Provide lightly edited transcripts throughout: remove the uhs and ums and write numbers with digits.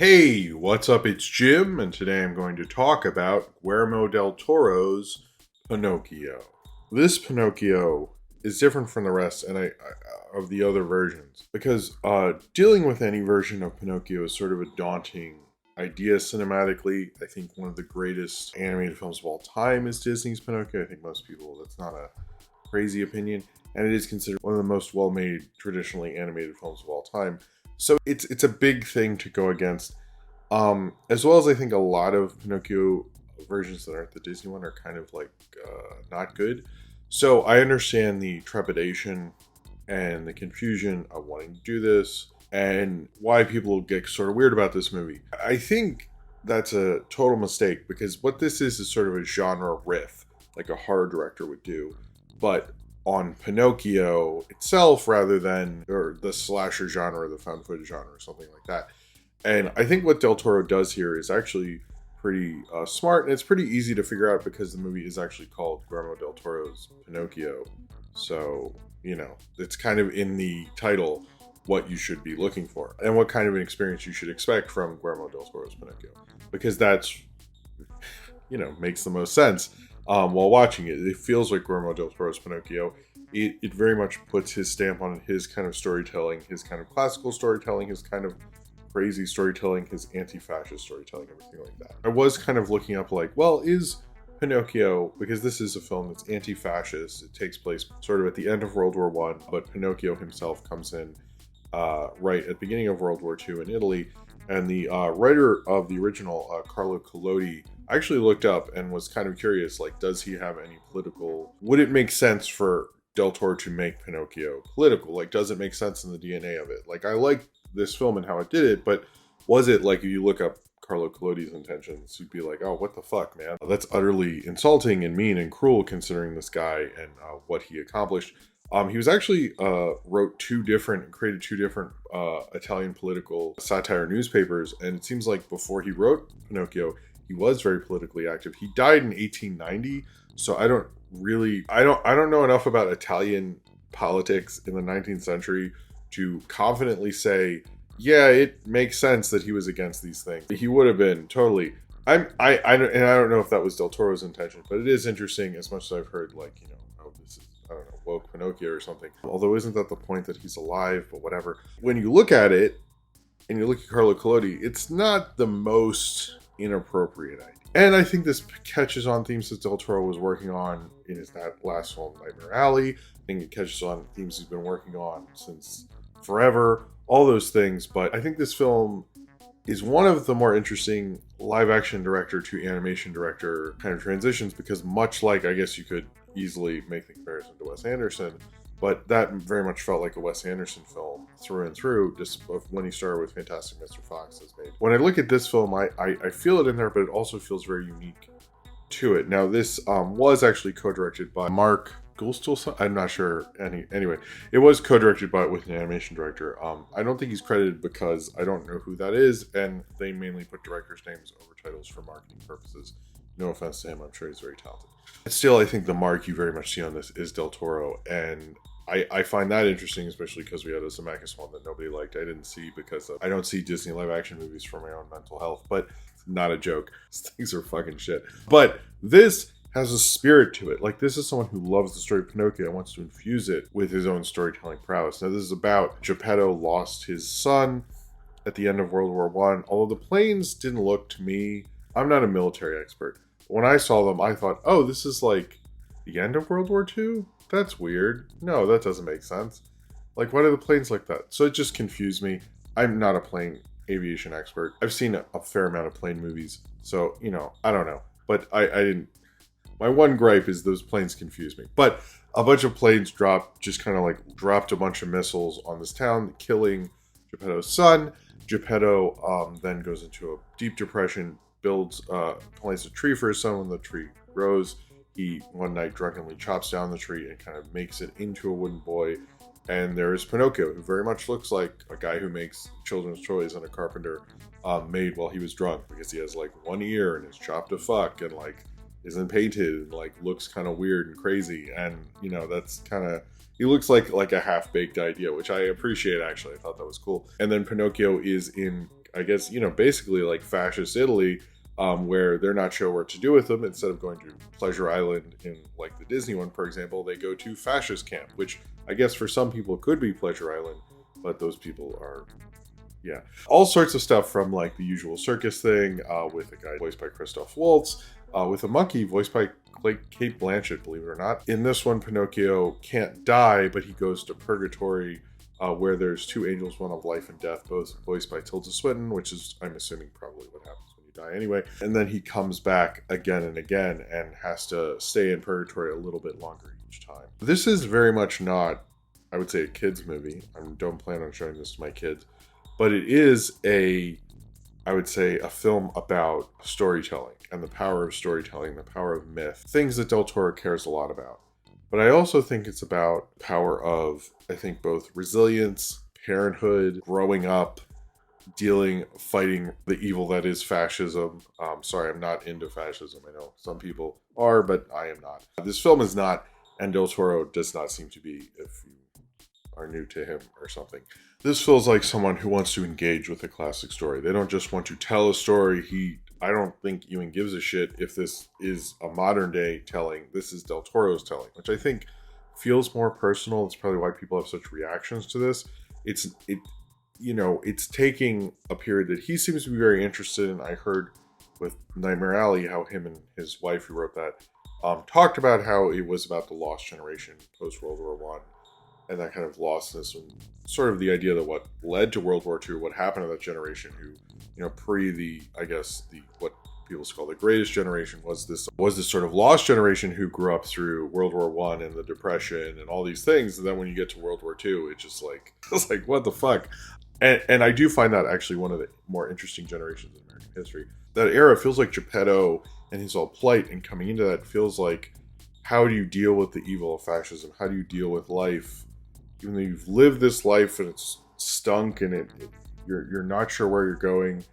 Hey, what's up? It's Jim, and today I'm going to talk about Guillermo del Toro's Pinocchio. This Pinocchio is different from the rest of the other versions because dealing with any version of Pinocchio is sort of a daunting idea cinematically. I think one of the greatest animated films of all time is Disney's Pinocchio. I think most people, that's not a crazy opinion, and it is considered one of the most well-made, traditionally animated films of all time. So it's a big thing to go against, as well as I think a lot of Pinocchio versions that aren't the Disney one are kind of like not good. So I understand the trepidation and the confusion of wanting to do this and why people get sort of weird about this movie. I think that's a total mistake because what this is sort of a genre riff, like a horror director would do, but on Pinocchio itself rather than or the slasher genre, the found footage genre, or something like that. And I think what Del Toro does here is actually pretty smart, and it's pretty easy to figure out because the movie is actually called Guillermo del Toro's Pinocchio. So, it's kind of in the title what you should be looking for and what kind of an experience you should expect from Guillermo del Toro's Pinocchio. Because that's, makes the most sense. While watching it, it feels like Guillermo del Toro's Pinocchio. It very much puts his stamp on his kind of storytelling, his kind of classical storytelling, his kind of crazy storytelling, his anti-fascist storytelling, everything like that. I was kind of looking up is Pinocchio, because this is a film that's anti-fascist, it takes place sort of at the end of World War One, but Pinocchio himself comes in right at the beginning of World War Two in Italy, and the writer of the original, Carlo Collodi, I actually looked up and was kind of curious, does he have any political... Would it make sense for Del Toro to make Pinocchio political? Does it make sense in the DNA of it? I like this film and how it did it, but was it, if you look up Carlo Collodi's intentions, you'd be like, oh, what the fuck, man? That's utterly insulting and mean and cruel considering this guy and what he accomplished. He was actually created two different Italian political satire newspapers, and it seems like before he wrote Pinocchio, he was very politically active. He died in 1890, so I don't know enough about Italian politics in the 19th century to confidently say, yeah, it makes sense that he was against these things. He would have been totally. I don't know if that was Del Toro's intention, but it is interesting. As much as I've heard, this is, I don't know, woke Pinocchio or something. Although isn't that the point that he's alive? But whatever. When you look at it and you look at Carlo Collodi, it's not the most inappropriate idea. And I think this catches on themes that Del Toro was working on in his last film, Nightmare Alley. I think it catches on themes he's been working on since forever, all those things. But I think this film is one of the more interesting live action director to animation director kind of transitions, because much like, I guess you could easily make the comparison to Wes Anderson, but that very much felt like a Wes Anderson film through and through, just when he started with Fantastic Mr. Fox has made. When I look at this film, I feel it in there, but it also feels very unique to it. Now, this was actually co-directed by Mark Goulstil. I'm not sure. Anyway, it was co-directed with an animation director. I don't think he's credited because I don't know who that is, and they mainly put directors' names over titles for marketing purposes. No offense to him, I'm sure he's very talented. Still, I think the mark you very much see on this is Del Toro, and I find that interesting, especially because we had a Zemeckis one that nobody liked. I didn't see because I don't see Disney live action movies for my own mental health, but it's not a joke. These things are fucking shit. But this has a spirit to it. This is someone who loves the story of Pinocchio and wants to infuse it with his own storytelling prowess. Now, this is about Geppetto lost his son at the end of World War One. Although the planes didn't look to me, I'm not a military expert. When I saw them, I thought, oh, this is the end of World War II? That's weird. No, that doesn't make sense. Why do the planes like that? So it just confused me. I'm not a plane aviation expert. I've seen a fair amount of plane movies, so, I don't know. But I didn't... My one gripe is those planes confuse me. But a bunch of planes dropped a bunch of missiles on this town, killing Geppetto's son. Geppetto then goes into a deep depression, plants a tree for his son. When the tree grows, he one night drunkenly chops down the tree and kind of makes it into a wooden boy. And there's Pinocchio, who very much looks like a guy who makes children's toys and a carpenter made while he was drunk, because he has one ear and is chopped to fuck and isn't painted and looks kind of weird and crazy. And that's kind of He looks like a half-baked idea, which I appreciate, actually. I thought that was cool. And then Pinocchio is in I guess, basically like fascist Italy, where they're not sure what to do with them. Instead of going to Pleasure Island in like the Disney one, for example, they go to fascist camp, which I guess for some people could be Pleasure Island, but those people are, yeah. All sorts of stuff, from like the usual circus thing with a guy voiced by Christoph Waltz, with a monkey voiced by Kate Blanchett, believe it or not. In this one, Pinocchio can't die, but he goes to purgatory, where there's two angels, one of life and death, both voiced by Tilda Swinton, which is, I'm assuming, probably what happens when you die anyway. And then he comes back again and again and has to stay in purgatory a little bit longer each time. This is very much not, I would say, a kid's movie. I don't plan on showing this to my kids, but it is I would say, a film about storytelling and the power of storytelling, the power of myth, things that Del Toro cares a lot about. But I also think it's about power of, I think, both resilience, parenthood, growing up, fighting the evil that is fascism. Sorry, I'm not into fascism. I know some people are, but I am not. This film is not, and Del Toro does not seem to be, if you are new to him or something. This feels like someone who wants to engage with a classic story. They don't just want to tell a story. I don't think even gives a shit if this is a modern day telling. This is Del Toro's telling, which I think feels more personal. It's probably why people have such reactions to this. It's taking a period that he seems to be very interested in. I heard with Nightmare Alley how him and his wife, who wrote that, talked about how it was about the lost generation post World War One. And that kind of lostness, and sort of the idea that what led to World War II, what happened to that generation who, what people call the greatest generation, was this sort of lost generation who grew up through World War I and the Depression and all these things. And then when you get to World War II, it's just like, what the fuck? And I do find that actually one of the more interesting generations in American history. That era feels like Geppetto and his old plight, and coming into that feels like, how do you deal with the evil of fascism? How do you deal with life? Even though you've lived this life and it's stunk and you're not sure where you're going,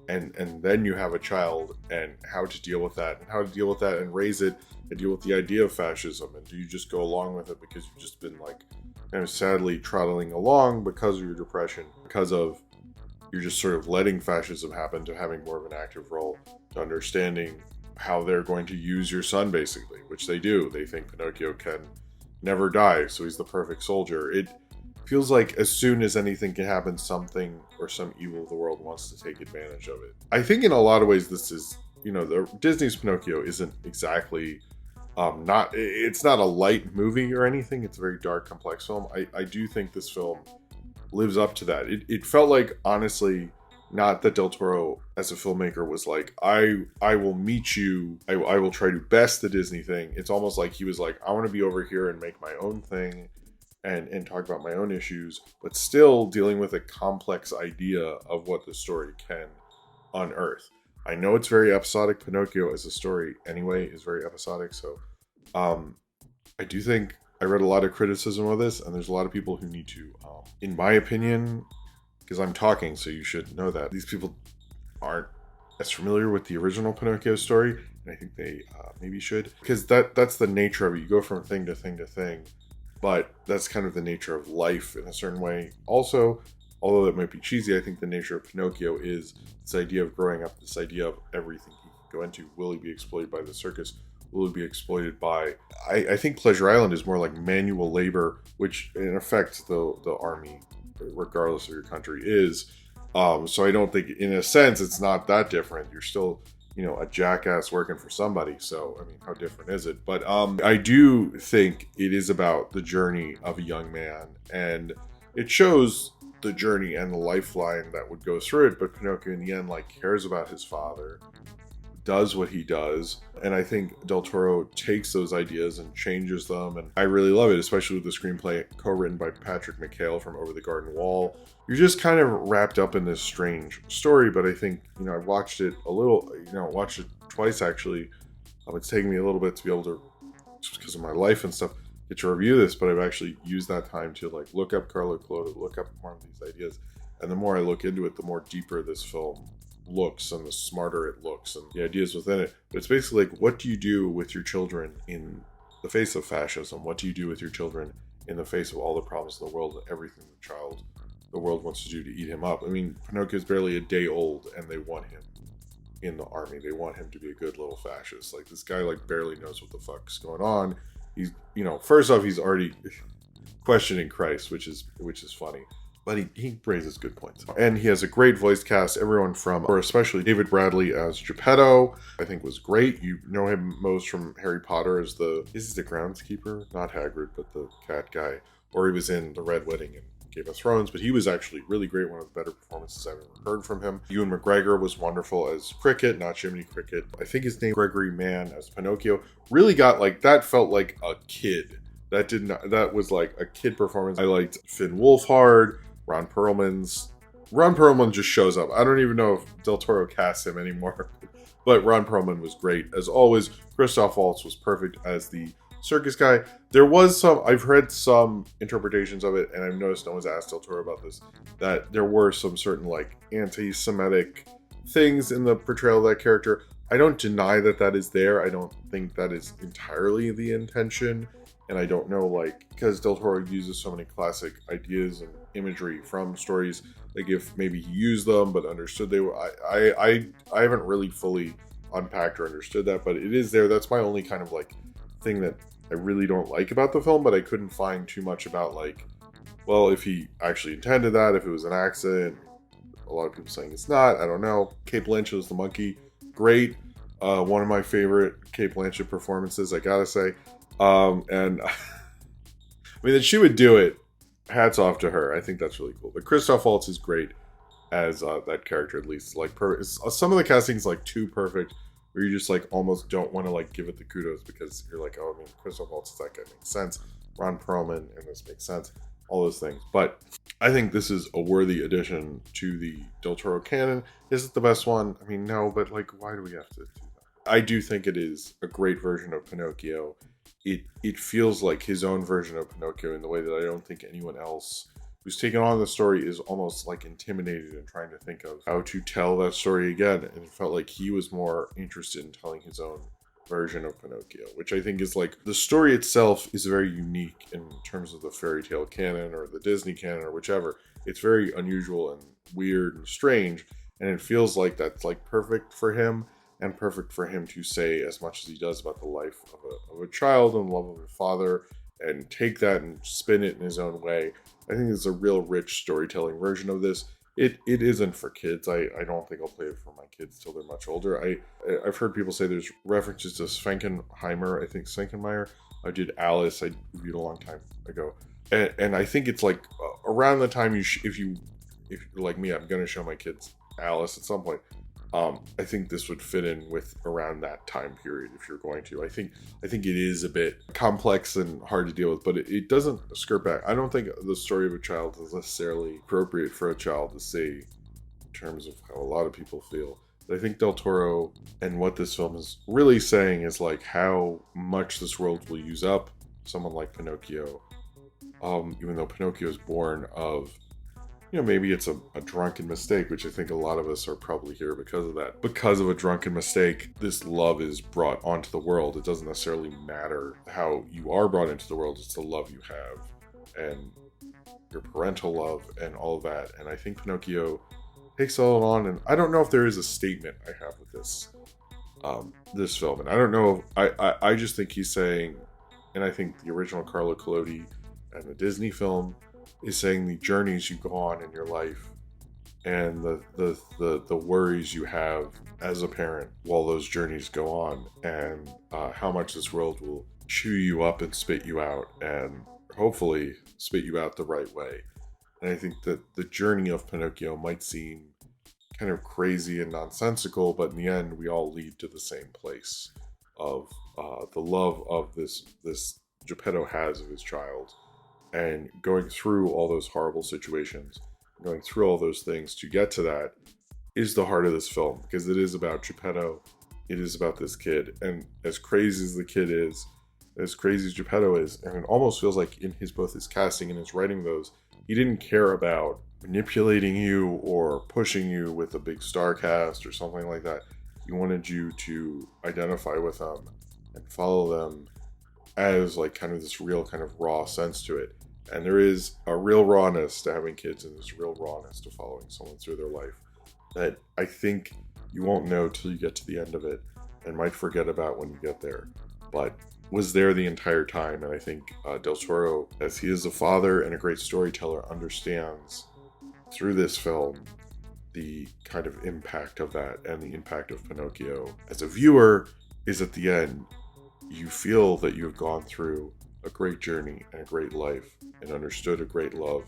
and then you have a child, and how to deal with that, and raise it, and deal with the idea of fascism. And do you just go along with it because you've just been like kind of sadly trotting along because of your depression, because of you're just sort of letting fascism happen, to having more of an active role, to understanding how they're going to use your son, basically, which they do. They think Pinocchio can never die, so he's the perfect soldier. It feels like as soon as anything can happen, something or some evil of the world wants to take advantage of it. I think in a lot of ways this is, the Disney's Pinocchio isn't exactly it's not a light movie or anything. It's a very dark, complex film. I do think this film lives up to that. It felt like, honestly, not that Del Toro as a filmmaker was like, I will meet you, I will try to best the Disney thing. It's almost like he was like, I want to be over here and make my own thing and talk about my own issues, but still dealing with a complex idea of what the story can unearth. I know it's very episodic. Pinocchio as a story anyway is very episodic. So I do think I read a lot of criticism of this, and there's a lot of people who need to, in my opinion, because I'm talking, so you should know that these people aren't as familiar with the original Pinocchio story, and I think they maybe should, because that's the nature of it. You go from thing to thing to thing, but that's kind of the nature of life in a certain way. Also, although that might be cheesy, I think the nature of Pinocchio is this idea of growing up, this idea of everything he can go into. Will he be exploited by the circus? Will he be exploited by... I think Pleasure Island is more like manual labor, which in effect the army, regardless of your country, is. So I don't think, in a sense, it's not that different. You're still, a jackass working for somebody. So, I mean, how different is it? But I do think it is about the journey of a young man. And it shows the journey and the lifeline that would go through it. But Pinocchio, in the end, cares about his father, does what he does. And I think Del Toro takes those ideas and changes them. And I really love it, especially with the screenplay co-written by Patrick McHale from Over the Garden Wall. You're just kind of wrapped up in this strange story. But I think, I've watched it watched it twice actually. It's taken me a little bit to be able to, just because of my life and stuff, get to review this. But I've actually used that time to look up Carlo Collodi, look up more of these ideas. And the more I look into it, the more deeper this film looks and the smarter it looks and the ideas within it. But it's basically what do you do with your children in the face of fascism? What do you do with your children in the face of all the problems in the world and everything the the world wants to do to eat him up. I mean, Pinocchio's barely a day old, and they want him in the army. They want him to be a good little fascist. Like, this guy, like, barely knows what the fuck's going on. He's, first off, he's already questioning Christ, which is funny. But he raises good points. And he has a great voice cast. Everyone or especially David Bradley as Geppetto, I think was great. You know him most from Harry Potter as is he the groundskeeper? Not Hagrid, but the cat guy. Or he was in The Red Wedding and Game of Thrones, but he was actually really great. One of the better performances I've ever heard from him. Ewan McGregor was wonderful as Cricket, not Jiminy Cricket. I think his name Gregory Mann as Pinocchio really got that felt like a kid. That was like a kid performance. I liked Finn Wolfhard. Ron Perlman just shows up. I don't even know if Del Toro casts him anymore. But Ron Perlman was great. As always, Christoph Waltz was perfect as the circus guy. I've read some interpretations of it, and I've noticed no one's asked Del Toro about this, that there were some certain anti-Semitic things in the portrayal of that character. I don't deny that is there. I don't think that is entirely the intention. And I don't know, because Del Toro uses so many classic ideas and imagery from stories, if maybe he used them but understood they were. I haven't really fully unpacked or understood that, but it is there. That's my only kind of thing that I really don't like about the film, but I couldn't find too much about if he actually intended that, if it was an accident. A lot of people saying it's not. I don't know. Cate Blanchett as the monkey, great. One of my favorite Cate Blanchett performances, I gotta say. And I mean, that she would do it, hats off to her. I think that's really cool. But Christoph Waltz is great as that character, at least. Some of the casting is too perfect, where you just almost don't want to give it the kudos, because you're oh, I mean, Christoph Waltz is that guy, makes sense. Ron Perlman, and this makes sense. All those things. But I think this is a worthy addition to the Del Toro canon. Is it the best one? I mean, no, but why do we have to do that? I do think it is a great version of Pinocchio. It feels like his own version of Pinocchio in the way that I don't think anyone else who's taken on the story is almost intimidated and trying to think of how to tell that story again. And it felt like he was more interested in telling his own version of Pinocchio, which I think is the story itself is very unique in terms of the fairy tale canon or the Disney canon or whichever. It's very unusual and weird and strange, and it feels like that's perfect for him. And perfect for him to say as much as he does about the life of a child and the love of a father, and take that and spin it in his own way. I think it's a real rich storytelling version of this. It isn't for kids. I don't think I'll play it for my kids till they're much older. I've heard people say there's references to Svenkenheimer. I think Svenkenmeyer. I did Alice. I reviewed a long time ago, and I think it's around the time if you're like me, I'm gonna show my kids Alice at some point. I think this would fit in with around that time period if you're going to. I think it is a bit complex and hard to deal with, but it doesn't skirt back. I don't think the story of a child is necessarily appropriate for a child to say in terms of how a lot of people feel. But I think Del Toro and what this film is really saying is how much this world will use up someone like Pinocchio, even though Pinocchio is born of, maybe it's a drunken mistake, which I think a lot of us are probably here because of that. Because of a drunken mistake, this love is brought onto the world. It doesn't necessarily matter how you are brought into the world. It's the love you have and your parental love and all of that. And I think Pinocchio takes all on. And I don't know if there is a statement I have with this film. And I don't know. I just think he's saying, and I think the original Carlo Collodi and the Disney film is saying the journeys you go on in your life and the worries you have as a parent while those journeys go on, and how much this world will chew you up and spit you out, and hopefully spit you out the right way. And I think that the journey of Pinocchio might seem kind of crazy and nonsensical, but in the end we all lead to the same place of the love of this Geppetto has of his child. And going through all those horrible situations, going through all those things to get to that is the heart of this film, because it is about Geppetto. It is about this kid. And as crazy as the kid is, as crazy as Geppetto is, and it almost feels like in both his casting and his writing he didn't care about manipulating you or pushing you with a big star cast or something like that. He wanted you to identify with them and follow them as kind of this real kind of raw sense to it. And there is a real rawness to having kids, and there's real rawness to following someone through their life that I think you won't know till you get to the end of it and might forget about when you get there. But was there the entire time, and I think Del Toro, as he is a father and a great storyteller, understands through this film the kind of impact of that, and the impact of Pinocchio. As a viewer, is at the end, you feel that you've gone through a great journey and a great life and understood a great love,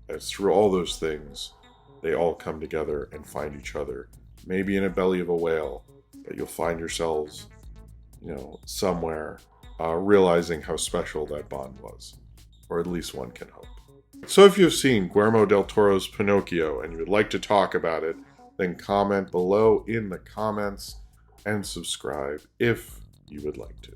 as through all those things they all come together and find each other, maybe in a belly of a whale, but you'll find yourselves, somewhere realizing how special that bond was, or at least one can hope. So if you've seen Guillermo del Toro's Pinocchio and you would like to talk about it, then comment below in the comments and subscribe if you would like to.